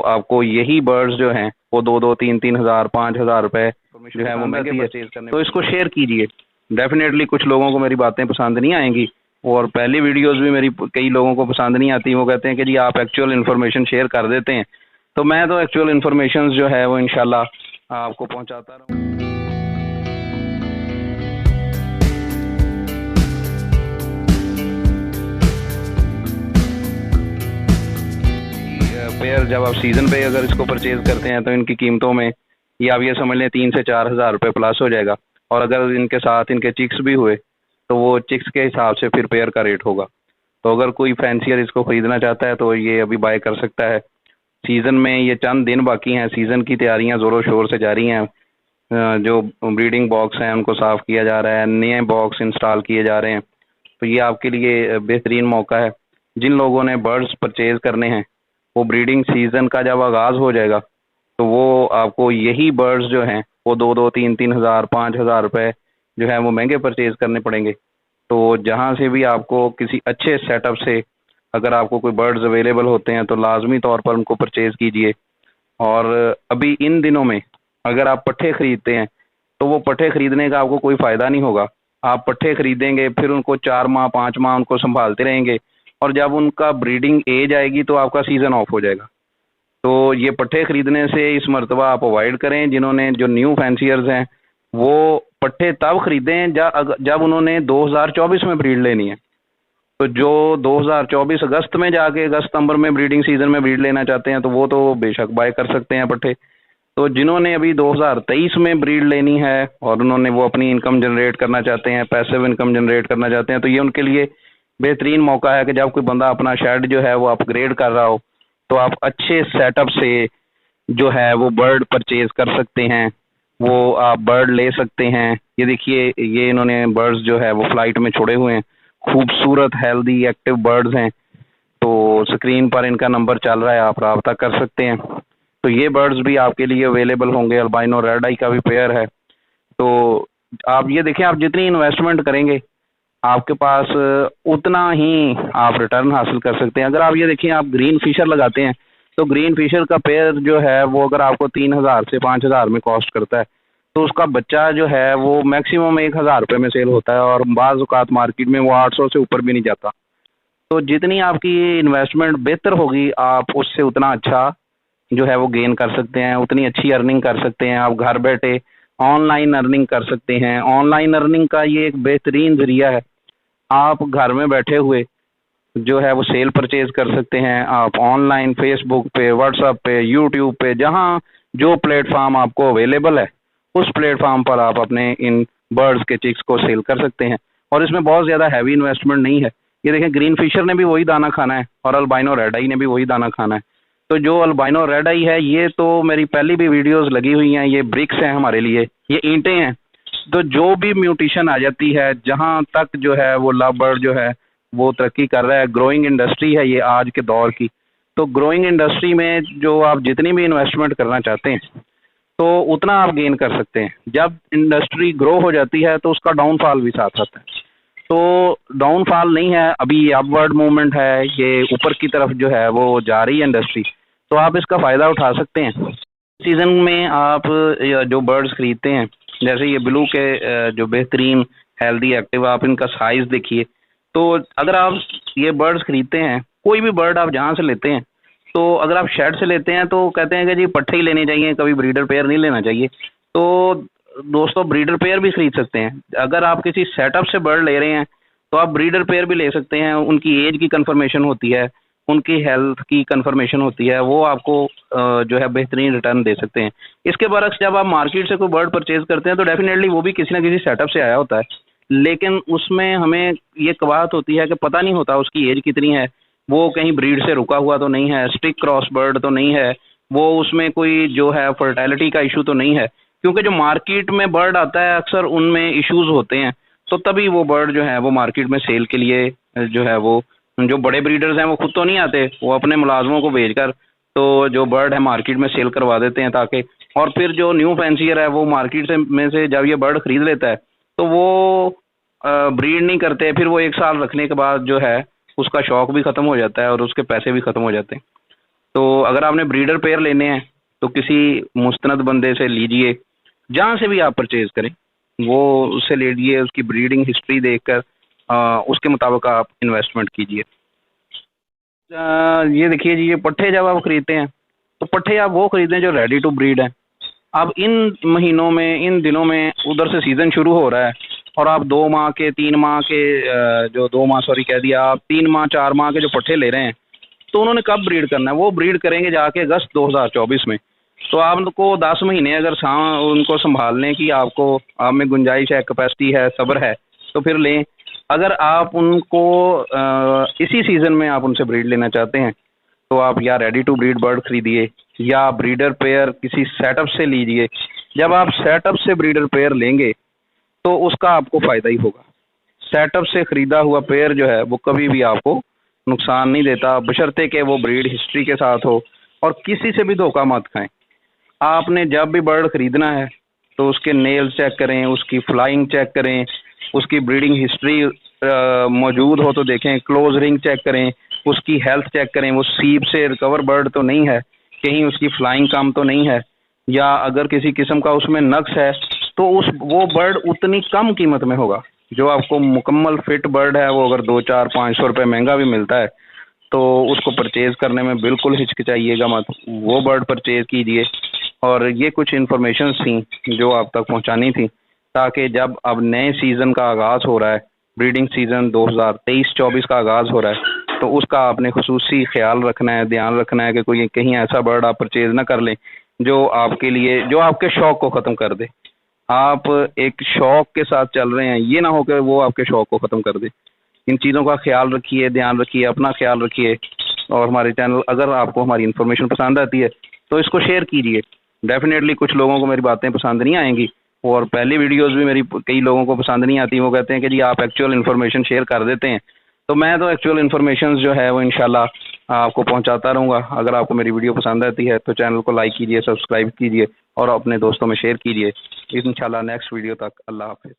आपको यही बर्ड्स जो हैं वो 2-3 हज़ार 5 हज़ार रुपए जो है वो महंगे परचेज करने, तो इसको शेयर कीजिए। डेफिनेटली कुछ लोगों को मेरी बातें पसंद नहीं आएंगी, और पहली वीडियोस भी मेरी कई लोगों को पसंद नहीं आती। वो कहते हैं कि जी आप एक्चुअल इन्फॉर्मेशन शेयर कर देते हैं, तो मैं तो एक्चुअल इन्फॉर्मेशन जो है वो इंशाल्लाह आपको पहुंचाता रहूँ। पेयर जब आप सीज़न पे अगर इसको परचेज करते हैं तो इनकी कीमतों में ये आप ये समझ लें 3 से 4 हज़ार रुपये प्लस हो जाएगा। और अगर इनके साथ इनके चिक्स भी हुए तो वो चिक्स के हिसाब से फिर पेयर का रेट होगा। तो अगर कोई फैंसियर इसको ख़रीदना चाहता है तो ये अभी बाय कर सकता है। सीज़न में ये चंद दिन बाकी हैं, सीज़न की तैयारियां ज़ोरों शोर से जारी हैं। जो ब्रीडिंग बॉक्स हैं उनको साफ़ किया जा रहा है, नए बॉक्स इंस्टॉल किए जा रहे हैं। तो ये आपके लिए बेहतरीन मौका है। जिन लोगों ने बर्ड्स परचेज़ करने हैं, वो ब्रीडिंग सीज़न का जब आगाज़ हो जाएगा तो वो आपको यही बर्ड्स जो हैं वो 2-3 हज़ार 5 हज़ार रुपये जो है वो महंगे परचेज़ करने पड़ेंगे। तो जहाँ से भी आपको किसी अच्छे सेटअप से अगर आपको कोई बर्ड्स अवेलेबल होते हैं तो लाजमी तौर पर उनको परचेज़ कीजिए। और अभी इन दिनों में अगर आप पट्ठे ख़रीदते हैं तो वो पट्ठे ख़रीदने का आपको कोई फ़ायदा नहीं होगा। आप पट्ठे ख़रीदेंगे, फिर उनको 4 माह 5 माह उनको संभालते रहेंगे, और जब उनका ब्रीडिंग एज आएगी तो आपका सीज़न ऑफ हो जाएगा। तो ये पट्ठे ख़रीदने से इस मरतबा आप अवॉइड करें। जिन्होंने जो न्यू फैंसियर्स हैं वो पट्ठे तब ख़रीदें जब उन्होंने 2024 में ब्रीड लेनी है। तो जो 2024 अगस्त में जाके अगस्त सितंबर में ब्रीडिंग सीज़न में ब्रीड लेना चाहते हैं तो वो तो बेशक बाय कर सकते हैं पट्ठे। तो जिन्होंने अभी 2023 में ब्रीड लेनी है और उन्होंने वो अपनी इनकम जनरेट करना चाहते हैं, पैसिव इनकम जनरेट करना चाहते हैं, तो ये उनके लिए बेहतरीन मौका है कि जब कोई बंदा अपना शेड जो है वो अपग्रेड कर रहा हो तो आप अच्छे सेटअप से जो है वो बर्ड परचेज कर सकते हैं। वो आप बर्ड ले सकते हैं। ये देखिए, ये इन्होंने बर्ड्स जो है वो फ्लाइट में छोड़े हुए हैं। खूबसूरत हेल्दी एक्टिव बर्ड्स हैं। तो स्क्रीन पर इनका नंबर चल रहा है, आप रब्ता कर सकते हैं। तो ये बर्ड्स भी आपके लिए अवेलेबल होंगे। अल्बाइनो रेड आई का भी पेयर है। तो आप ये देखें, आप जितनी इन्वेस्टमेंट करेंगे आपके पास उतना ही आप रिटर्न हासिल कर सकते हैं। अगर आप ये देखें, आप ग्रीन फिशर लगाते हैं तो ग्रीन फिशर का पेयर जो है वो अगर आपको 3 हज़ार से 5 हज़ार में कॉस्ट करता है तो उसका बच्चा जो है वो मैक्सिमम 1 हज़ार रुपये में सेल होता है, और बाज़ औक़ात मार्केट में वो 800 से ऊपर भी नहीं जाता। तो जितनी आपकी इन्वेस्टमेंट बेहतर होगी आप उससे उतना अच्छा जो है वो गेन कर सकते हैं, उतनी अच्छी अर्निंग कर सकते हैं। आप घर बैठे ऑनलाइन अर्निंग कर सकते हैं। ऑनलाइन अर्निंग का ये एक बेहतरीन ज़रिया है। आप घर में बैठे हुए जो है वो सेल परचेज कर सकते हैं। आप ऑनलाइन फेसबुक पे, व्हाट्सएप पे, यूट्यूब पे, जहाँ जो प्लेटफार्म आपको अवेलेबल है उस प्लेटफार्म पर आप अपने इन बर्ड्स के चिक्स को सेल कर सकते हैं। और इसमें बहुत ज़्यादा हैवी इन्वेस्टमेंट नहीं है। ये देखें, ग्रीन फिशर ने भी वही दाना खाना है और अल्बाइनो रेड आई ने भी वही दाना खाना है। तो जो अल्बाइनो रेड आई है, ये तो मेरी पहली भी वीडियोस लगी हुई हैं। ये ब्रिक्स हैं हमारे लिए, ये ईंटें हैं। तो जो भी म्यूटेशन आ जाती है, जहाँ तक जो है वो लव बर्ड जो है वो तरक्की कर रहा है, ग्रोइंग इंडस्ट्री है ये आज के दौर की। तो ग्रोइंग इंडस्ट्री में जो आप जितनी भी इन्वेस्टमेंट करना चाहते हैं तो उतना आप गेन कर सकते हैं। जब इंडस्ट्री ग्रो हो जाती है तो उसका डाउनफॉल भी साथ आता है। तो डाउनफॉल नहीं है, अभी ये अपवर्ड मूवमेंट है, ये ऊपर की तरफ जो है वो जा रही है इंडस्ट्री। तो आप इसका फ़ायदा उठा सकते हैं। सीज़न में आप जो बर्ड्स ख़रीदते हैं, जैसे ये ब्लू के जो बेहतरीन हेल्दी एक्टिव, आप इनका साइज़ देखिए। तो अगर आप ये बर्ड्स ख़रीदते हैं, कोई भी बर्ड आप जहाँ से लेते हैं, तो अगर आप शेड से लेते हैं तो कहते हैं कि जी पट्ठे ही लेने चाहिए, कभी ब्रीडर पेयर नहीं लेना चाहिए। तो दोस्तों, ब्रीडर पेयर भी ख़रीद सकते हैं। अगर आप किसी सेटअप से बर्ड ले रहे हैं तो आप ब्रीडर पेयर भी ले सकते हैं। उनकी एज की कंफर्मेशन होती है, उनकी हेल्थ की कंफर्मेशन होती है, वो आपको जो है बेहतरीन रिटर्न दे सकते हैं। इसके बरक्स जब आप मार्केट से कोई बर्ड परचेज करते हैं तो डेफिनेटली वो भी किसी ना किसी सेटअप से आया होता है, लेकिन उसमें हमें ये कवाहत होती है कि पता नहीं होता उसकी एज कितनी है, वो कहीं ब्रीड से रुका हुआ तो नहीं है, स्टिक क्रॉस बर्ड तो नहीं है, वो उसमें कोई जो है फर्टिलिटी का इशू तो नहीं है। क्योंकि जो मार्केट में बर्ड आता है अक्सर उनमें इश्यूज होते हैं, तो तभी वो बर्ड जो है वो मार्केट में सेल के लिए जो है वो जो बड़े ब्रीडर्स हैं वो खुद तो नहीं आते, वो अपने मुलाजमों को भेजकर तो जो बर्ड है मार्केट में सेल करवा देते हैं, ताकि और फिर जो न्यू फैंसियर है वो मार्केट से में से जब ये बर्ड ख़रीद लेता है तो वो ब्रीड नहीं करते। फिर वो 1 साल रखने के बाद जो है उसका शौक भी ख़त्म हो जाता है और उसके पैसे भी ख़त्म हो जाते हैं। तो अगर आपने ब्रीडर पेयर लेने हैं तो किसी मुस्तनद बंदे से लीजिए, जहाँ से भी आप परचेज़ करें वो उससे ले लीजिए, उसकी ब्रीडिंग हिस्ट्री देखकर उसके मुताबिक आप इन्वेस्टमेंट कीजिए। ये देखिए जी, ये पट्ठे जब आप खरीदते हैं तो पट्ठे आप वो खरीदें जो रेडी टू ब्रीड है। अब इन महीनों में, इन दिनों में उधर से सीज़न शुरू हो रहा है और आप 2 माह के, 3 माह के, जो 2 माह सॉरी कह दिया, आप 3 माह 4 माह के जो पट्ठे ले रहे हैं, तो उन्होंने कब ब्रीड करना है? वो ब्रीड करेंगे जाके अगस्त 2024 में। तो आपको 10 महीने अगर उनको संभालने की आपको आप में गुंजाइश है, कैपेसिटी है, सब्र है, तो फिर लें। अगर आप उनको इसी सीज़न में आप उनसे ब्रीड लेना चाहते हैं तो आप या रेडी टू ब्रीड बर्ड खरीदिए या ब्रीडर पेयर किसी सेटअप से लीजिए। जब आप सेटअप से ब्रीडर पेयर लेंगे तो उसका आपको फ़ायदा ही होगा। सेटअप से ख़रीदा हुआ पेयर जो है वो कभी भी आपको नुकसान नहीं देता, बशर्ते कि वो ब्रीड हिस्ट्री के साथ हो। और किसी से भी धोखा मत खाएं। आपने जब भी बर्ड ख़रीदना है तो उसके नेल्स चेक करें, उसकी फ्लाइंग चेक करें, उसकी ब्रीडिंग हिस्ट्री मौजूद हो तो देखें, क्लोज रिंग चेक करें, उसकी हेल्थ चेक करें, वो सीप से रिकवर बर्ड तो नहीं है, कहीं उसकी फ्लाइंग कम तो नहीं है, या अगर किसी किस्म का उसमें नक्स है तो वो बर्ड उतनी कम कीमत में होगा। जो आपको मुकम्मल फिट बर्ड है वो अगर 200-400-500 रुपये महंगा भी मिलता है तो उसको परचेज़ करने में बिल्कुल हिचकिचाइएगा मत, वो बर्ड परचेज़ कीजिए। और ये कुछ इन्फॉर्मेशन थी जो आप तक पहुंचानी थी, ताकि जब अब नए सीज़न का आगाज़ हो रहा है, ब्रीडिंग सीज़न 2023-24 का आगाज़ हो रहा है, तो उसका आपने खुसूसी ख्याल रखना है, ध्यान रखना है कि कोई कहीं ऐसा बर्ड आप परचेज़ ना कर लें जो आपके लिए, जो आपके शौक़ को ख़त्म कर दे। आप एक शौक़ के साथ चल रहे हैं, ये ना हो कि वो आपके शौक़ को ख़त्म कर दे। इन चीज़ों का ख्याल रखिए, ध्यान रखिए, अपना ख्याल रखिए। और हमारे चैनल, अगर आपको हमारी इन्फॉर्मेशन पसंद आती है तो इसको शेयर कीजिए। डेफिनेटली कुछ लोगों को मेरी बातें पसंद नहीं आएंगी और पहली वीडियोस भी मेरी कई लोगों को पसंद नहीं आती। वो कहते हैं कि जी आप एक्चुअल इन्फॉर्मेशन शेयर कर देते हैं, तो मैं तो एक्चुअल इन्फॉर्मेशन जो है वो इंशाल्लाह आपको पहुंचाता रहूँगा। अगर आपको मेरी वीडियो पसंद आती है तो चैनल को लाइक कीजिए, सब्सक्राइब कीजिए और अपने दोस्तों में शेयर कीजिए। इंशाल्लाह नेक्स्ट वीडियो तक अल्लाह हाफिज़।